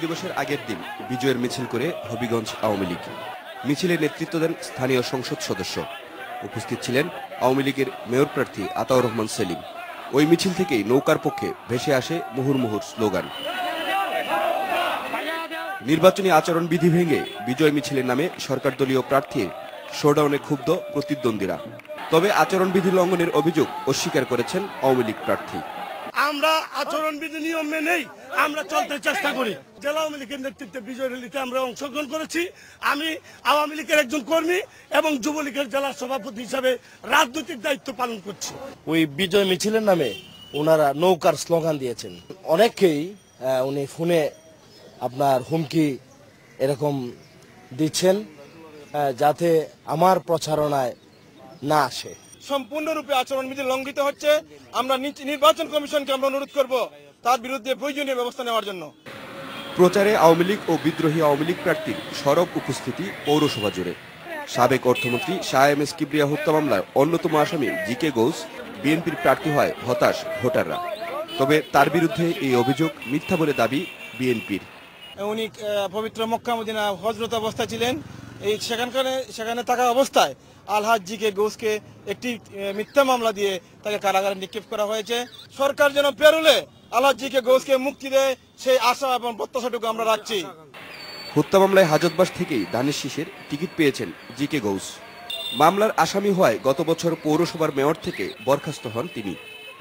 দিবসের আগের দিন বিজয়ের মিছিল করে হবিগঞ্জ আওয়ামী লীগ। মিছিলে নেতৃত্ব দেন স্থানীয় সংসদ সদস্য। উপস্থিত ছিলেন আওয়ামী লীগের মেয়র প্রার্থী আতাউর রহমান সেলিম। ওই মিছিল থেকেই নৌকার পক্ষে ভেসে আসে মুহুর্মুহুর স্লোগান। নির্বাচনী আচরণ বিধি ভেঙে বিজয় মিছিলের নামে সরকার দলীয় প্রার্থীর শোডাউনে ক্ষুব্ধ প্রতিদ্বন্দ্বীরা। তবে আচরণবিধি লঙ্ঘনের অভিযোগ অস্বীকার করেছেন আওয়ামী লীগ প্রার্থী। আমরা আচরণবিধি নিয়ম মেনেই আমরা চলতে চেষ্টা করি। জেলা আওয়ামী লীগের নেতৃত্বে বিজয় র্যালিতে আমরা অংশগ্রহণ করেছি। আমি আওয়ামী লীগের একজন কর্মী এবং যুবলীগের জেলা সভাপতি হিসাবে রাজনৈতিক দায়িত্ব পালন করছি। ওই বিজয় মিছিলের নামে ওনারা নৌকার স্লোগান দিয়েছেন। অনেকেই উনি ফোনে আপনার হুমকি এরকম দিচ্ছেন যাতে আমার প্রচারণায় না আসে। সম্পূর্ণরূপে আচরণবিধি লঙ্ঘিত হচ্ছে। আমরা নির্বাচন কমিশনকে আমরা অনুরোধ করব তার বিরুদ্ধে প্রয়োজনীয় ব্যবস্থা নেওয়ার জন্য। প্রচারে আওয়ামী লীগ ও বিদ্রোহী আওয়ামী লীগ প্রার্থীর সরব উপস্থিতি পৌরসভা জুড়ে। সাবেক অর্থমন্ত্রী শাহ এম এস কিবরিয়া হত্যা মামলার অন্যতম আসামি জি.কে. ঘোষ বিএনপির প্রার্থী হয় হতাশ ভোটাররা। তবে তার বিরুদ্ধে এই অভিযোগ মিথ্যা বলে দাবি বিএনপির। উনি পবিত্র মক্কা মদিনা হজরত অবস্থায় ছিলেন। এই সেখানে থাকা অবস্থায় আলহাজ জি.কে. ঘোষকে একটি মিথ্যা মামলা দিয়ে তাকে কারাগারে নিক্ষেপ করা হয়েছে। সরকার যেন পেরোলে আলহাজ জি.কে. ঘোষকে মুক্তি দেয় সেই আশা এবং প্রত্যাশাটুকু আমরা রাখছি। হত্যা মামলায় হাজতবাস থেকেই ধানের শীষের টিকিট পেয়েছেন জি.কে. ঘোষ। মামলার আসামি হওয়ায় গত বছর পৌরসভার মেয়র থেকে বরখাস্ত হন তিনি।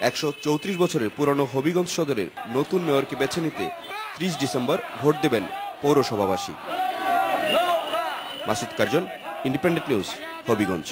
134 বছরের পুরনো হবিগঞ্জ সদরের নতুন মেয়রকে বেছে নিতে 30 ডিসেম্বর ভোট দেবেন পৌরসভাবাসী। Masud Karzon, independent news, Habiganj.